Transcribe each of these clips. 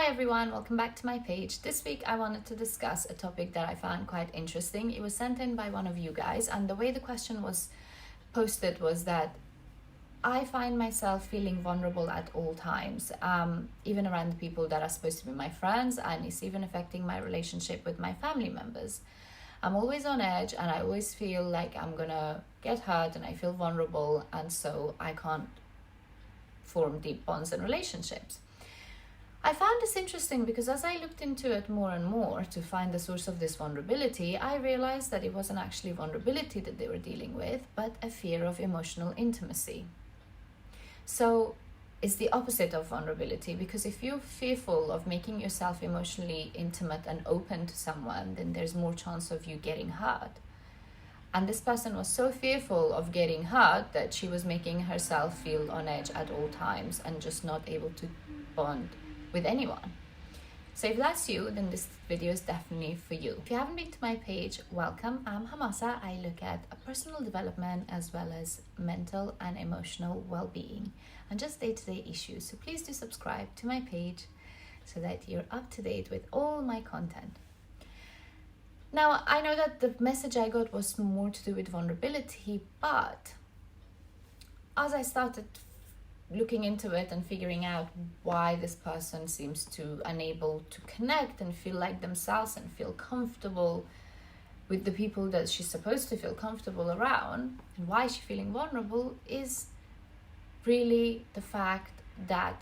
Hi everyone, welcome back to my page. This week I wanted to discuss a topic that I found quite interesting. It was sent in by one of you guys, and the way the question was posted was that I find myself feeling vulnerable at all times, even around the people that are supposed to be my friends, and it's even affecting my relationship with my family members. I'm always on edge and I always feel like I'm gonna get hurt and I feel vulnerable, and so I can't form deep bonds and relationships. I found this interesting because as I looked into it more and more to find the source of this vulnerability, I realized that it wasn't actually vulnerability that they were dealing with, but a fear of emotional intimacy. So it's the opposite of vulnerability, because if you're fearful of making yourself emotionally intimate and open to someone, then there's more chance of you getting hurt. And this person was so fearful of getting hurt that she was making herself feel on edge at all times and just not able to bond with anyone. So if that's you, then this video is definitely for you. If you haven't been to my page, welcome. I'm Hamasa. I look at personal development as well as mental and emotional well-being and just day-to-day issues. So please do subscribe to my page so that you're up to date with all my content. Now, I know that the message I got was more to do with vulnerability, but as I started looking into it and figuring out why this person seems to unable to connect and feel like themselves and feel comfortable with the people that she's supposed to feel comfortable around, and why she's feeling vulnerable, is really the fact that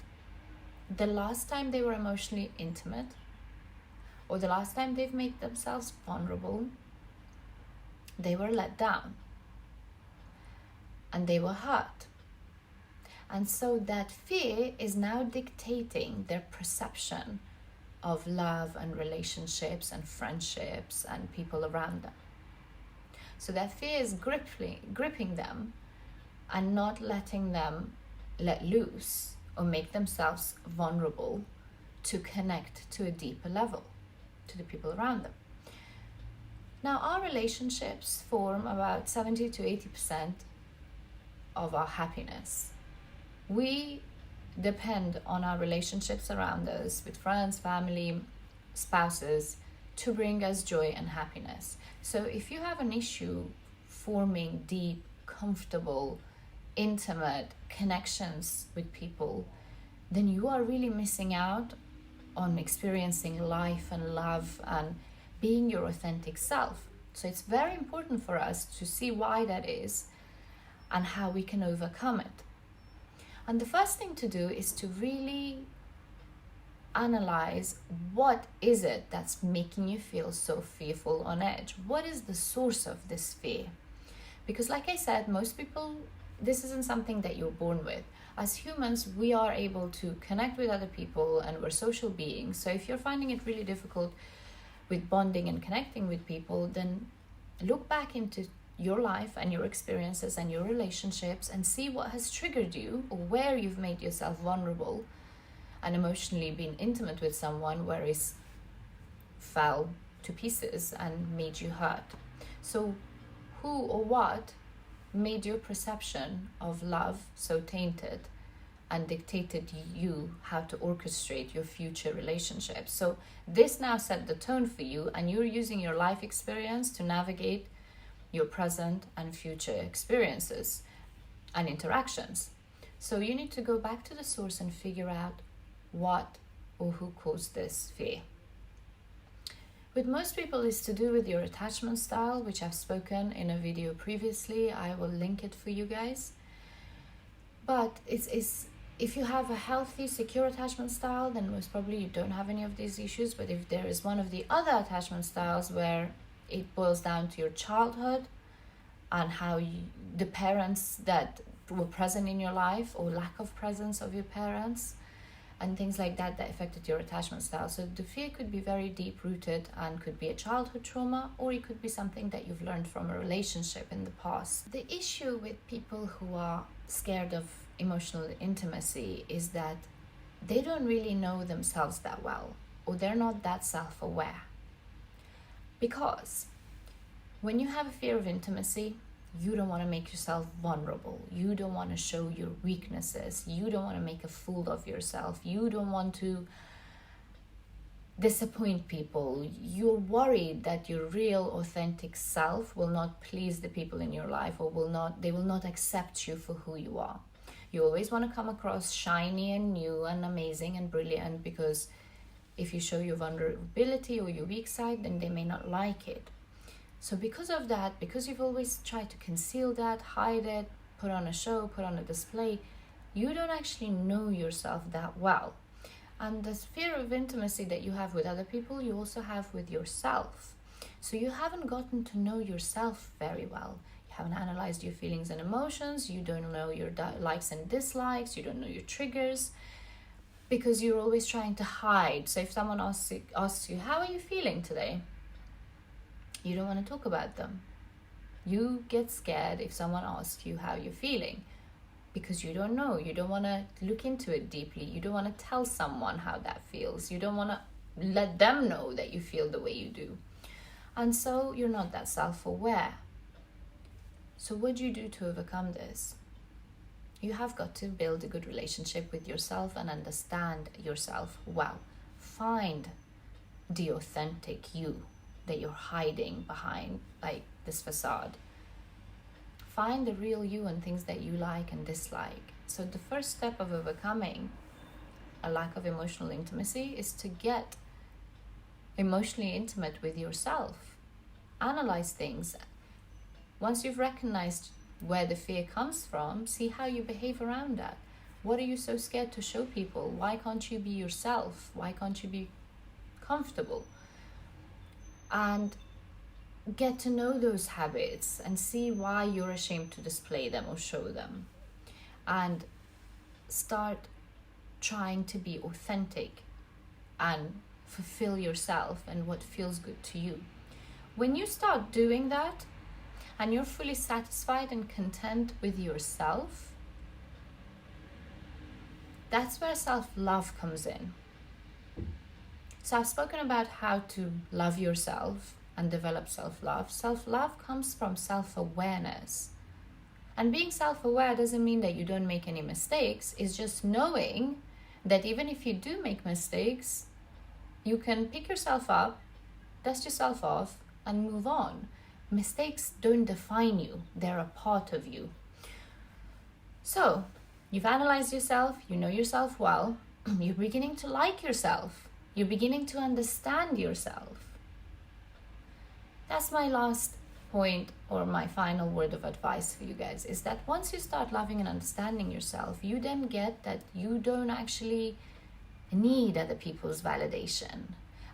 the last time they were emotionally intimate or the last time they've made themselves vulnerable, they were let down and they were hurt. And so that fear is now dictating their perception of love and relationships and friendships and people around them. So that fear is gripping them and not letting them let loose or make themselves vulnerable to connect to a deeper level to the people around them. Now, our relationships form about 70 to 80% of our happiness. We depend on our relationships around us with friends, family, spouses to bring us joy and happiness. So if you have an issue forming deep, comfortable, intimate connections with people, then you are really missing out on experiencing life and love and being your authentic self. So it's very important for us to see why that is and how we can overcome it. And the first thing to do is to really analyze what is it that's making you feel so fearful on edge. What is the source of this fear? Because like I said, most people, this isn't something that you're born with. As humans, we are able to connect with other people and we're social beings. So if you're finding it really difficult with bonding and connecting with people, then look back into your life and your experiences and your relationships and see what has triggered you or where you've made yourself vulnerable and emotionally been intimate with someone where it fell to pieces and made you hurt. So who or what made your perception of love so tainted and dictated you how to orchestrate your future relationships? So this now set the tone for you, and you're using your life experience to navigate your present and future experiences and interactions. So you need to go back to the source and figure out what or who caused this fear. With most people, it's to do with your attachment style, which I've spoken in a video previously. I will link it for you guys. But it's if you have a healthy, secure attachment style, then most probably you don't have any of these issues. But if there is one of the other attachment styles where it boils down to your childhood and how the parents that were present in your life or lack of presence of your parents and things like that affected your attachment style. So the fear could be very deep rooted and could be a childhood trauma, or it could be something that you've learned from a relationship in the past. The issue with people who are scared of emotional intimacy is that they don't really know themselves that well, or they're not that self-aware. Because when you have a fear of intimacy, you don't want to make yourself vulnerable. You don't want to show your weaknesses. You don't want to make a fool of yourself. You don't want to disappoint people. You're worried that your real authentic self will not please the people in your life, or they will not accept you for who you are. You always want to come across shiny and new and amazing and brilliant, because if you show your vulnerability or your weak side, then they may not like it. So because of that, because you've always tried to conceal that, hide it, put on a show, put on a display, you don't actually know yourself that well. And the fear of intimacy that you have with other people, you also have with yourself. So you haven't gotten to know yourself very well. You haven't analyzed your feelings and emotions. You don't know your likes and dislikes. You don't know your triggers, because you're always trying to hide. So if someone asks you, how are you feeling today? You don't want to talk about them. You get scared if someone asks you how you're feeling, because you don't know. You don't want to look into it deeply. You don't want to tell someone how that feels. You don't want to let them know that you feel the way you do. And so you're not that self-aware. So what do you do to overcome this? You have got to build a good relationship with yourself and understand yourself well. Find the authentic you that you're hiding behind like this facade. Find the real you and things that you like and dislike. So the first step of overcoming a lack of emotional intimacy is to get emotionally intimate with yourself. Analyze things. Once you've recognized where the fear comes from, see how you behave around that. What are you so scared to show people? Why can't you be yourself? Why can't you be comfortable? And get to know those habits and see why you're ashamed to display them or show them. And start trying to be authentic and fulfill yourself and what feels good to you. When you start doing that and you're fully satisfied and content with yourself, that's where self-love comes in. So I've spoken about how to love yourself and develop self-love. Self-love comes from self-awareness. And being self-aware doesn't mean that you don't make any mistakes. It's just knowing that even if you do make mistakes, you can pick yourself up, dust yourself off, and move on. Mistakes don't define you. They're a part of you. So, you've analyzed yourself, you know yourself well, you're beginning to like yourself, you're beginning to understand yourself. That's my last point, or my final word of advice for you guys, is that once you start loving and understanding yourself, you then get that you don't actually need other people's validation.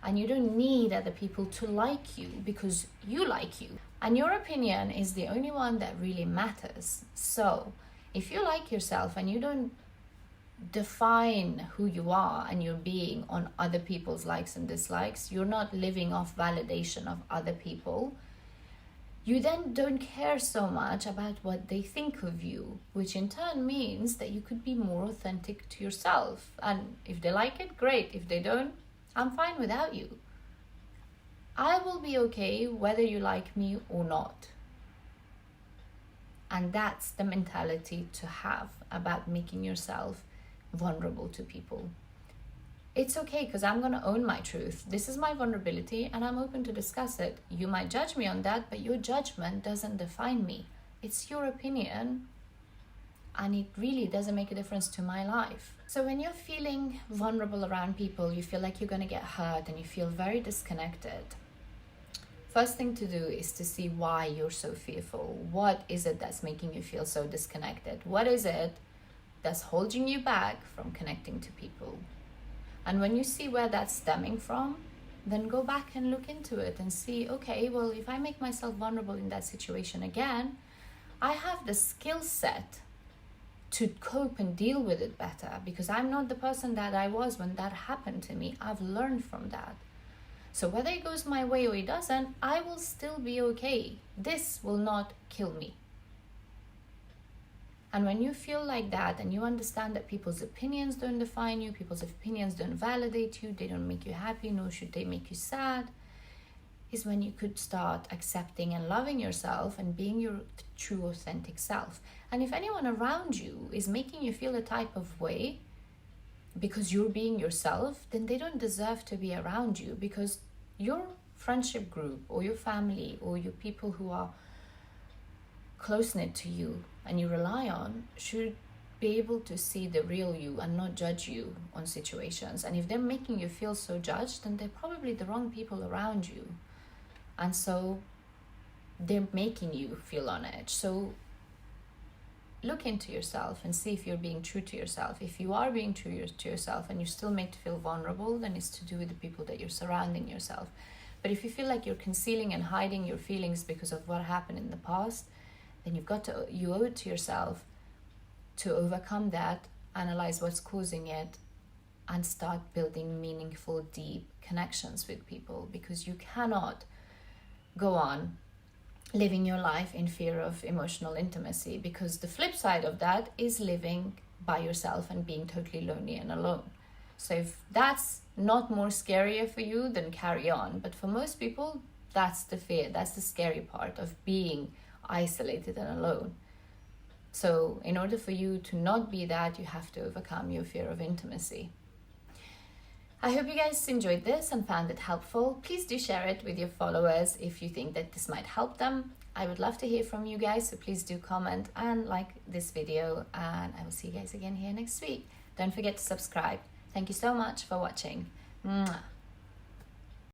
And you don't need other people to like you, because you like you. And your opinion is the only one that really matters. So if you like yourself and you don't define who you are and your being on other people's likes and dislikes, you're not living off validation of other people, you then don't care so much about what they think of you, which in turn means that you could be more authentic to yourself. And if they like it, great. If they don't, I'm fine without you. I will be okay whether you like me or not. And that's the mentality to have about making yourself vulnerable to people. It's okay, because I'm going to own my truth. This is my vulnerability and I'm open to discuss it. You might judge me on that, but your judgment doesn't define me. It's your opinion, and it really doesn't make a difference to my life. So when you're feeling vulnerable around people, you feel like you're going to get hurt and you feel very disconnected, first thing to do is to see why you're so fearful. What is it that's making you feel so disconnected? What is it that's holding you back from connecting to people? And when you see where that's stemming from, then go back and look into it and see, okay, well, if I make myself vulnerable in that situation again, I have the skill set to cope and deal with it better, because I'm not the person that I was when that happened to me. I've learned from that. So whether it goes my way or it doesn't, I will still be okay. This will not kill me. And when you feel like that and you understand that people's opinions don't define you, people's opinions don't validate you, they don't make you happy, nor should they make you sad, is when you could start accepting and loving yourself and being your true authentic self. And if anyone around you is making you feel a type of way, because you're being yourself, then they don't deserve to be around you, because your friendship group or your family or your people who are close-knit to you and you rely on should be able to see the real you and not judge you on situations. And if they're making you feel so judged, then they're probably the wrong people around you. And so they're making you feel on edge. So look into yourself and see if you're being true to yourself. If you are being true to yourself and you're still made to feel vulnerable, then it's to do with the people that you're surrounding yourself. But if you feel like you're concealing and hiding your feelings because of what happened in the past, then you owe it to yourself to overcome that, analyze what's causing it, and start building meaningful, deep connections with people, because you cannot go on living your life in fear of emotional intimacy, because the flip side of that is living by yourself and being totally lonely and alone. So if that's not more scarier for you, then carry on. But for most people, that's the fear, that's the scary part of being isolated and alone. So in order for you to not be that, you have to overcome your fear of intimacy. I hope you guys enjoyed this and found it helpful. Please do share it with your followers if you think that this might help them. I would love to hear from you guys, so please do comment and like this video, and I will see you guys again here next week. Don't forget to subscribe. Thank you so much for watching. Mwah.